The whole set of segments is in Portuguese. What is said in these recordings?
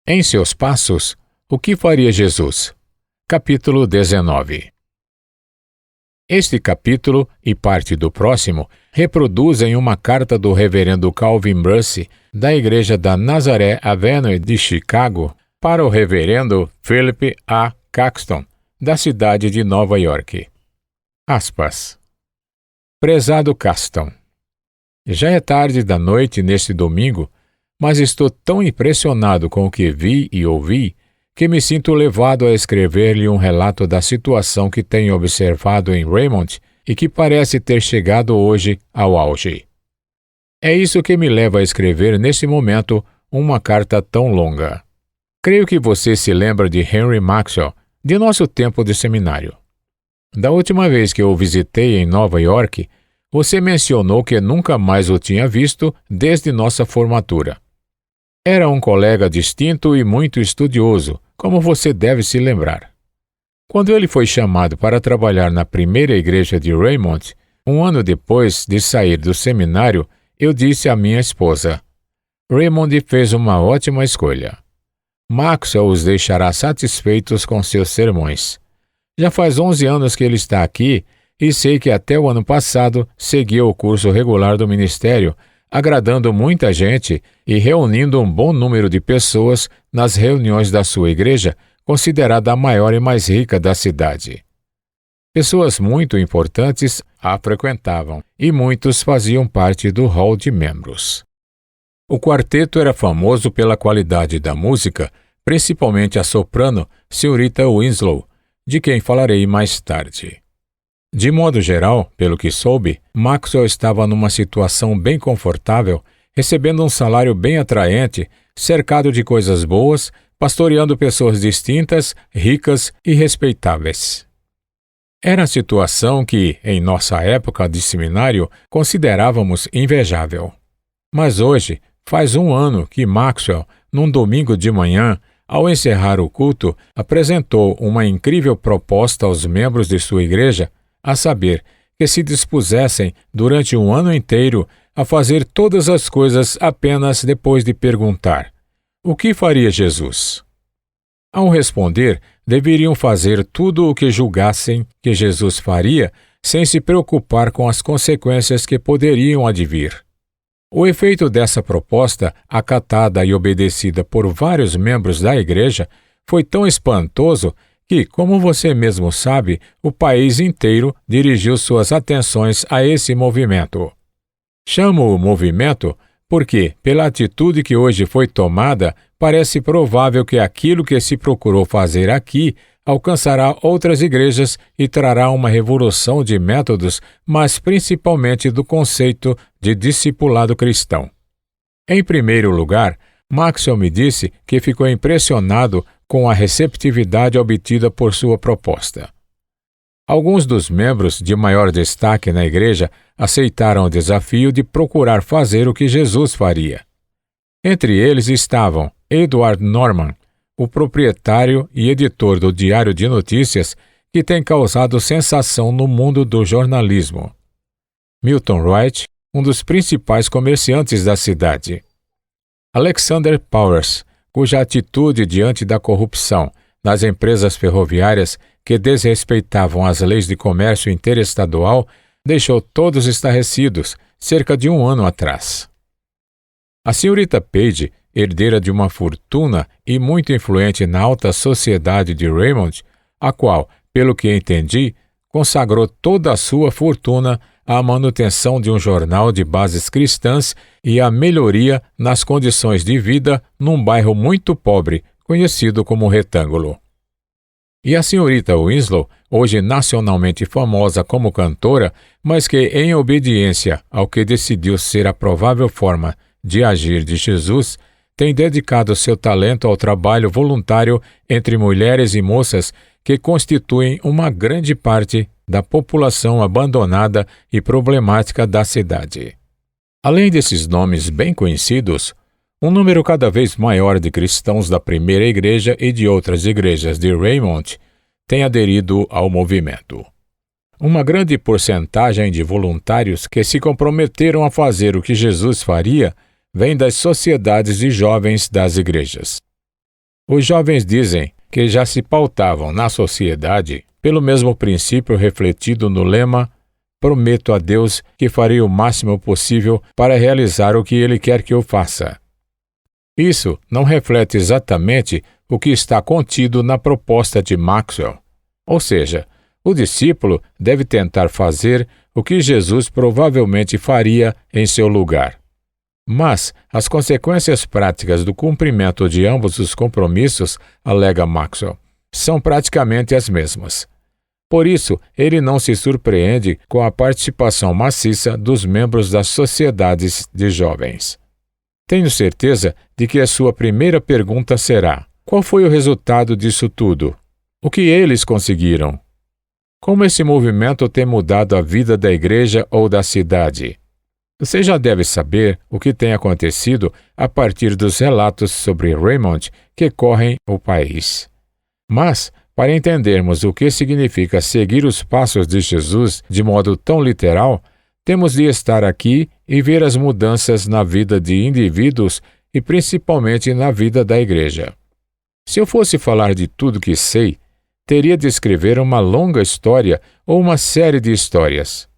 Em seus passos, o que faria Jesus? Capítulo 19. Este capítulo e parte do próximo reproduzem uma carta do reverendo Calvin Bruce, da Igreja da Nazaré Avenue de Chicago, para o reverendo Philip A. Caxton, da cidade de Nova York. Aspas. Prezado Caxton, já é tarde da noite neste domingo, mas estou tão impressionado com o que vi e ouvi que me sinto levado a escrever-lhe um relato da situação que tenho observado em Raymond e que parece ter chegado hoje ao auge. É isso que me leva a escrever nesse momento uma carta tão longa. Creio que você se lembra de Henry Maxwell, de nosso tempo de seminário. Da última vez que eu o visitei em Nova York, você mencionou que nunca mais o tinha visto desde nossa formatura. Era um colega distinto e muito estudioso, como você deve se lembrar. Quando ele foi chamado para trabalhar na primeira igreja de Raymond, um ano depois de sair do seminário, eu disse à minha esposa: Raymond fez uma ótima escolha. Maxwell os deixará satisfeitos com seus sermões. Já faz 11 anos que ele está aqui e sei que até o ano passado seguiu o curso regular do ministério, agradando muita gente e reunindo um bom número de pessoas nas reuniões da sua igreja, considerada a maior e mais rica da cidade. Pessoas muito importantes a frequentavam e muitos faziam parte do hall de membros. O quarteto era famoso pela qualidade da música, principalmente a soprano Senhorita Winslow, de quem falarei mais tarde. De modo geral, pelo que soube, Maxwell estava numa situação bem confortável, recebendo um salário bem atraente, cercado de coisas boas, pastoreando pessoas distintas, ricas e respeitáveis. Era a situação que, em nossa época de seminário, considerávamos invejável. Mas hoje, faz um ano que Maxwell, num domingo de manhã, ao encerrar o culto, apresentou uma incrível proposta aos membros de sua igreja, a saber, que se dispusessem durante um ano inteiro a fazer todas as coisas apenas depois de perguntar: o que faria Jesus? Ao responder, deveriam fazer tudo o que julgassem que Jesus faria, sem se preocupar com as consequências que poderiam advir. O efeito dessa proposta, acatada e obedecida por vários membros da igreja, foi tão espantoso que, como você mesmo sabe, o país inteiro dirigiu suas atenções a esse movimento. Chamo-o movimento porque, pela atitude que hoje foi tomada, parece provável que aquilo que se procurou fazer aqui alcançará outras igrejas e trará uma revolução de métodos, mas principalmente do conceito de discipulado cristão. Em primeiro lugar, Maxwell me disse que ficou impressionado com a receptividade obtida por sua proposta. Alguns dos membros de maior destaque na igreja aceitaram o desafio de procurar fazer o que Jesus faria. Entre eles estavam Edward Norman, o proprietário e editor do Diário de Notícias, que tem causado sensação no mundo do jornalismo; Milton Wright, um dos principais comerciantes da cidade; Alexander Powers, cuja atitude diante da corrupção nas empresas ferroviárias que desrespeitavam as leis de comércio interestadual deixou todos estarrecidos cerca de um ano atrás. A senhorita Page, herdeira de uma fortuna e muito influente na alta sociedade de Raymond, a qual, pelo que entendi, consagrou toda a sua fortuna à manutenção de um jornal de bases cristãs e à melhoria nas condições de vida num bairro muito pobre, conhecido como Retângulo. E a senhorita Winslow, hoje nacionalmente famosa como cantora, mas que, em obediência ao que decidiu ser a provável forma de agir de Jesus, tem dedicado seu talento ao trabalho voluntário entre mulheres e moças que constituem uma grande parte da população abandonada e problemática da cidade. Além desses nomes bem conhecidos, um número cada vez maior de cristãos da primeira igreja e de outras igrejas de Raymond tem aderido ao movimento. Uma grande porcentagem de voluntários que se comprometeram a fazer o que Jesus faria vem das sociedades de jovens das igrejas. Os jovens dizem que já se pautavam na sociedade pelo mesmo princípio refletido no lema "Prometo a Deus que farei o máximo possível para realizar o que Ele quer que eu faça". Isso não reflete exatamente o que está contido na proposta de Maxwell. Ou seja, o discípulo deve tentar fazer o que Jesus provavelmente faria em seu lugar. Mas as consequências práticas do cumprimento de ambos os compromissos, alega Maxwell, são praticamente as mesmas. Por isso, ele não se surpreende com a participação maciça dos membros das sociedades de jovens. Tenho certeza de que a sua primeira pergunta será: qual foi o resultado disso tudo? O que eles conseguiram? Como esse movimento tem mudado a vida da igreja ou da cidade? Você já deve saber o que tem acontecido a partir dos relatos sobre Raymond que correm o país. Mas, para entendermos o que significa seguir os passos de Jesus de modo tão literal, temos de estar aqui e ver as mudanças na vida de indivíduos e principalmente na vida da igreja. Se eu fosse falar de tudo que sei, teria de escrever uma longa história ou uma série de histórias.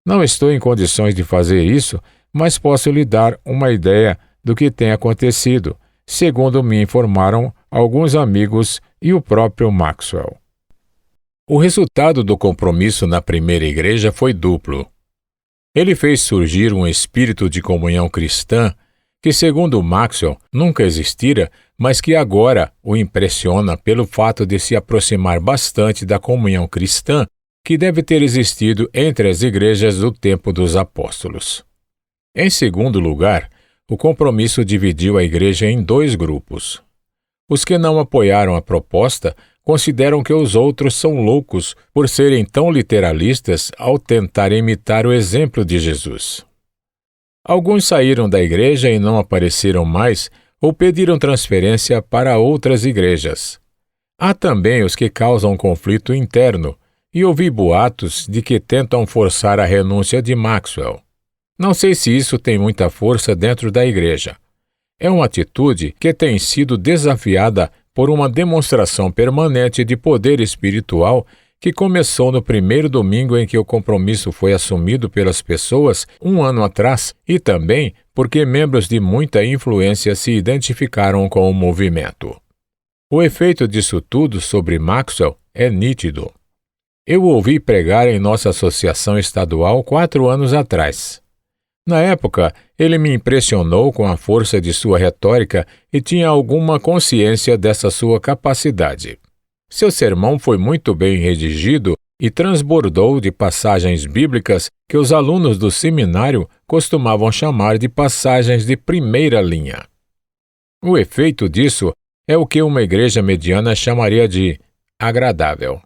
Não estou em condições de fazer isso, mas posso lhe dar uma ideia do que tem acontecido, segundo me informaram alguns amigos e o próprio Maxwell. O resultado do compromisso na primeira igreja foi duplo. Ele fez surgir um espírito de comunhão cristã que, segundo Maxwell, nunca existira, mas que agora o impressiona pelo fato de se aproximar bastante da comunhão cristã que deve ter existido entre as igrejas do tempo dos apóstolos. Em segundo lugar, o compromisso dividiu a igreja em dois grupos. Os que não apoiaram a proposta consideram que os outros são loucos por serem tão literalistas ao tentar imitar o exemplo de Jesus. Alguns saíram da igreja e não apareceram mais ou pediram transferência para outras igrejas. Há também os que causam conflito interno, e ouvi boatos de que tentam forçar a renúncia de Maxwell. Não sei se isso tem muita força dentro da igreja. É uma atitude que tem sido desafiada por uma demonstração permanente de poder espiritual que começou no primeiro domingo em que o compromisso foi assumido pelas pessoas 1 ano atrás e também porque membros de muita influência se identificaram com o movimento. O efeito disso tudo sobre Maxwell é nítido. Eu o ouvi pregar em nossa associação estadual 4 anos atrás. Na época, ele me impressionou com a força de sua retórica e tinha alguma consciência dessa sua capacidade. Seu sermão foi muito bem redigido e transbordou de passagens bíblicas que os alunos do seminário costumavam chamar de passagens de primeira linha. O efeito disso é o que uma igreja mediana chamaria de agradável.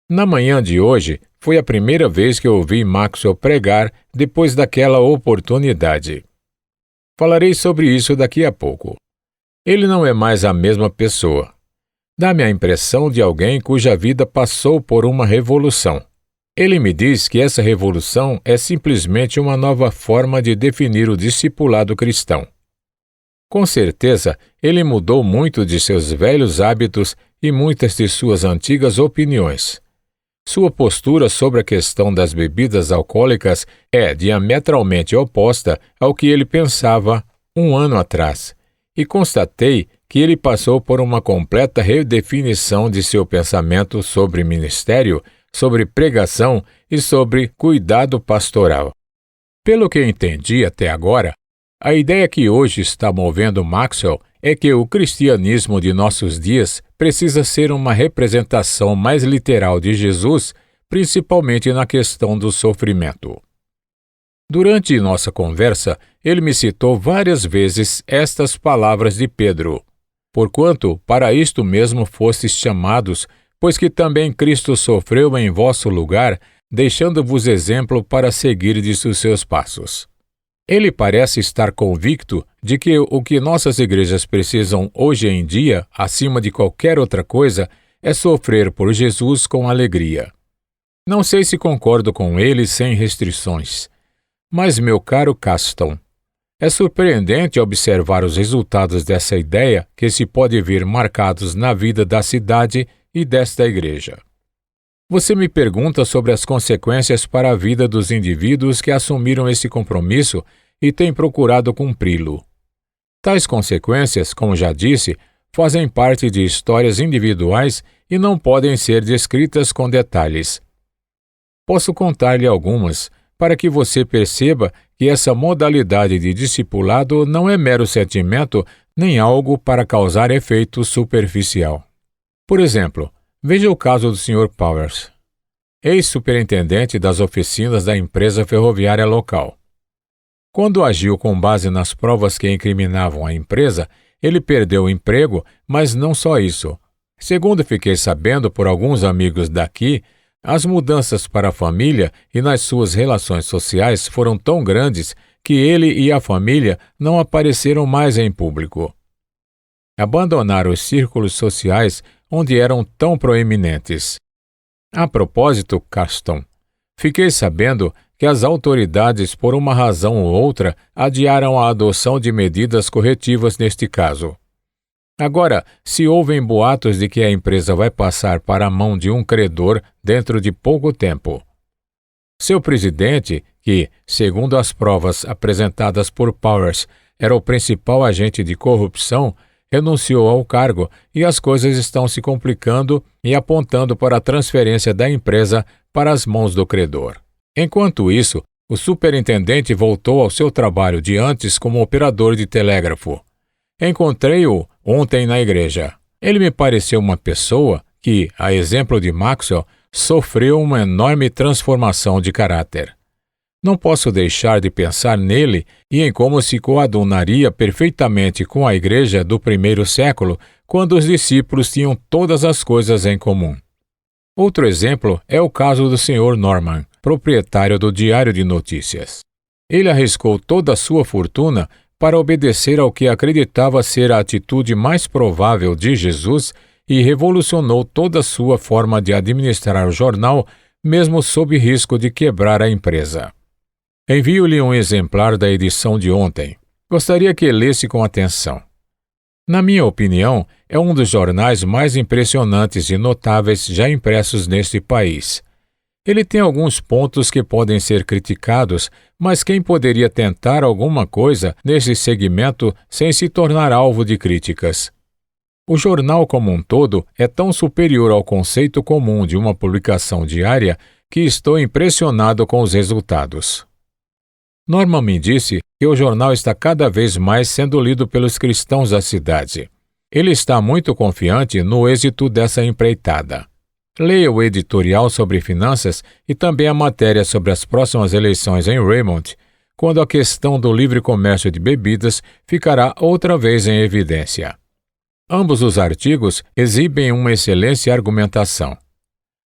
Na manhã de hoje, foi a primeira vez que eu ouvi Maxwell pregar depois daquela oportunidade. Falarei sobre isso daqui a pouco. Ele não é mais a mesma pessoa. Dá-me a impressão de alguém cuja vida passou por uma revolução. Ele me diz que essa revolução é simplesmente uma nova forma de definir o discipulado cristão. Com certeza, ele mudou muito de seus velhos hábitos e muitas de suas antigas opiniões. Sua postura sobre a questão das bebidas alcoólicas é diametralmente oposta ao que ele pensava 1 ano atrás, e constatei que ele passou por uma completa redefinição de seu pensamento sobre ministério, sobre pregação e sobre cuidado pastoral. Pelo que entendi até agora, a ideia que hoje está movendo Maxwell é que o cristianismo de nossos dias precisa ser uma representação mais literal de Jesus, principalmente na questão do sofrimento. Durante nossa conversa, ele me citou várias vezes estas palavras de Pedro: "Porquanto para isto mesmo fostes chamados, pois que também Cristo sofreu em vosso lugar, deixando-vos exemplo para seguirdes os seus passos." Ele parece estar convicto de que o que nossas igrejas precisam hoje em dia, acima de qualquer outra coisa, é sofrer por Jesus com alegria. Não sei se concordo com ele sem restrições. Mas, meu caro Caston, É surpreendente observar os resultados dessa ideia que se pode ver marcados na vida da cidade e desta igreja. Você me pergunta sobre as consequências para a vida dos indivíduos que assumiram esse compromisso e têm procurado cumpri-lo. Tais consequências, como já disse, fazem parte de histórias individuais e não podem ser descritas com detalhes. Posso contar-lhe algumas, para que você perceba que essa modalidade de discipulado não é mero sentimento nem algo para causar efeito superficial. Por exemplo, veja o caso do Sr. Powers, ex-superintendente das oficinas da empresa ferroviária local. Quando agiu com base nas provas que incriminavam a empresa, ele perdeu o emprego, mas não só isso. Segundo fiquei sabendo por alguns amigos daqui, as mudanças para a família e nas suas relações sociais foram tão grandes que ele e a família não apareceram mais em público. Abandonaram os círculos sociais onde eram tão proeminentes. A propósito, Caston, fiquei sabendo que as autoridades, por uma razão ou outra, adiaram a adoção de medidas corretivas neste caso. Agora, se ouvem boatos de que a empresa vai passar para a mão de um credor dentro de pouco tempo. Seu presidente, que, segundo as provas apresentadas por Powers, era o principal agente de corrupção, renunciou ao cargo e as coisas estão se complicando e apontando para a transferência da empresa para as mãos do credor. Enquanto isso, o superintendente voltou ao seu trabalho de antes como operador de telégrafo. Encontrei-o ontem na igreja. Ele me pareceu uma pessoa que, a exemplo de Maxwell, sofreu uma enorme transformação de caráter. Não posso deixar de pensar nele e em como se coadunaria perfeitamente com a igreja do primeiro século, quando os discípulos tinham todas as coisas em comum. Outro exemplo é o caso do Sr. Norman, proprietário do Diário de Notícias. Ele arriscou toda a sua fortuna para obedecer ao que acreditava ser a atitude mais provável de Jesus e revolucionou toda a sua forma de administrar o jornal, mesmo sob risco de quebrar a empresa. Envio-lhe um exemplar da edição de ontem. Gostaria que lesse com atenção. Na minha opinião, é um dos jornais mais impressionantes e notáveis já impressos neste país. Ele tem alguns pontos que podem ser criticados, mas quem poderia tentar alguma coisa nesse segmento sem se tornar alvo de críticas? O jornal como um todo é tão superior ao conceito comum de uma publicação diária que estou impressionado com os resultados. Norman me disse que o jornal está cada vez mais sendo lido pelos cristãos da cidade. Ele está muito confiante no êxito dessa empreitada. Leia o editorial sobre finanças e também a matéria sobre as próximas eleições em Raymond, quando a questão do livre comércio de bebidas ficará outra vez em evidência. Ambos os artigos exibem uma excelente argumentação.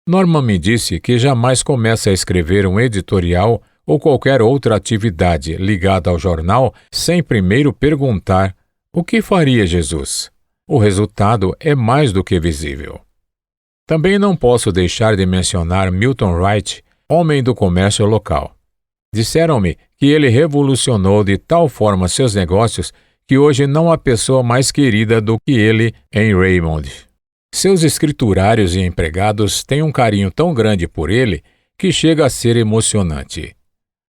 Norman me disse que jamais começa a escrever um editorial ou qualquer outra atividade ligada ao jornal sem primeiro perguntar: o que faria Jesus? O resultado é mais do que visível. Também não posso deixar de mencionar Milton Wright, homem do comércio local. Disseram-me que ele revolucionou de tal forma seus negócios que hoje não há pessoa mais querida do que ele em Raymond. Seus escriturários e empregados têm um carinho tão grande por ele que chega a ser emocionante.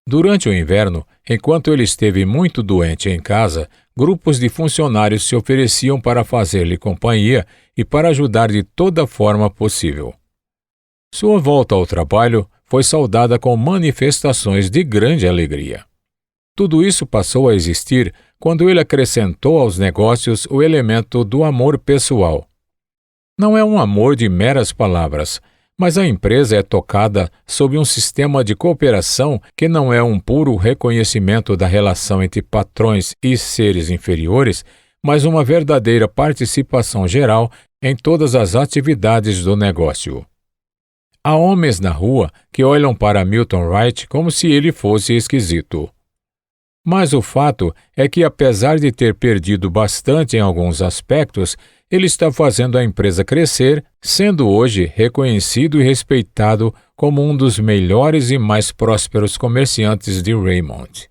Durante o inverno, enquanto ele esteve muito doente em casa, grupos de funcionários se ofereciam para fazer-lhe companhia e para ajudar de toda forma possível. Sua volta ao trabalho foi saudada com manifestações de grande alegria. Tudo isso passou a existir quando ele acrescentou aos negócios o elemento do amor pessoal. Não é um amor de meras palavras, mas a empresa é tocada sob um sistema de cooperação que não é um puro reconhecimento da relação entre patrões e seres inferiores, mas uma verdadeira participação geral em todas as atividades do negócio. Há homens na rua que olham para Milton Wright como se ele fosse esquisito. Mas o fato é que, apesar de ter perdido bastante em alguns aspectos, ele está fazendo a empresa crescer, sendo hoje reconhecido e respeitado como um dos melhores e mais prósperos comerciantes de Raymond.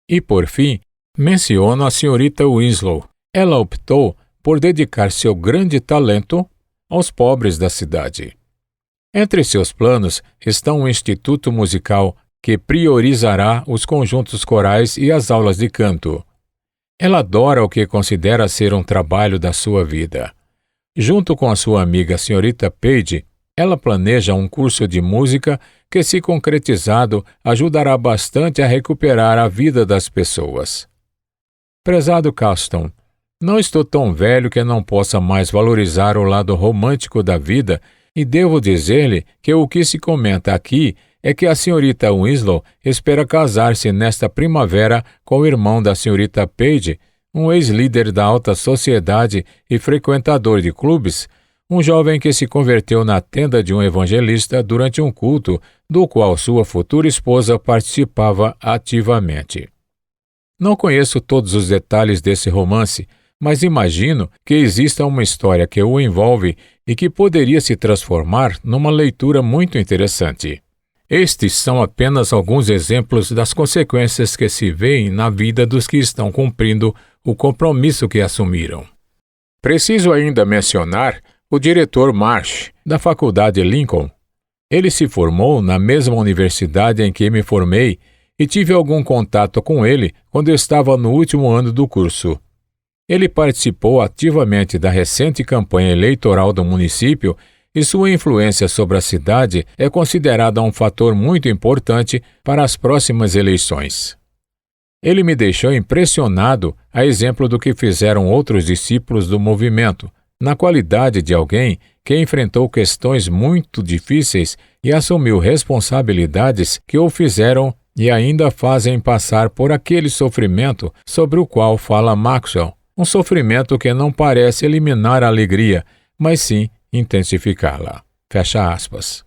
E, por fim, menciono a senhorita Winslow. Ela optou por dedicar seu grande talento aos pobres da cidade. Entre seus planos estão um instituto musical que priorizará os conjuntos corais e as aulas de canto. Ela adora o que considera ser um trabalho da sua vida. Junto com a sua amiga a senhorita Page, ela planeja um curso de música que, se concretizado, ajudará bastante a recuperar a vida das pessoas. Prezado Caston, não estou tão velho que não possa mais valorizar o lado romântico da vida e devo dizer-lhe que o que se comenta aqui é que a senhorita Winslow espera casar-se nesta primavera com o irmão da senhorita Page, um ex-líder da alta sociedade e frequentador de clubes, um jovem que se converteu na tenda de um evangelista durante um culto do qual sua futura esposa participava ativamente. Não conheço todos os detalhes desse romance, mas imagino que exista uma história que o envolve e que poderia se transformar numa leitura muito interessante. Estes são apenas alguns exemplos das consequências que se veem na vida dos que estão cumprindo o compromisso que assumiram. Preciso ainda mencionar o diretor Marsh, da Faculdade Lincoln. Ele se formou na mesma universidade em que me formei e tive algum contato com ele quando eu estava no último ano do curso. Ele participou ativamente da recente campanha eleitoral do município e sua influência sobre a cidade é considerada um fator muito importante para as próximas eleições. Ele me deixou impressionado, a exemplo do que fizeram outros discípulos do movimento, na qualidade de alguém que enfrentou questões muito difíceis e assumiu responsabilidades que o fizeram e ainda fazem passar por aquele sofrimento sobre o qual fala Maxwell, um sofrimento que não parece eliminar a alegria, mas sim intensificá-la. Fecha aspas.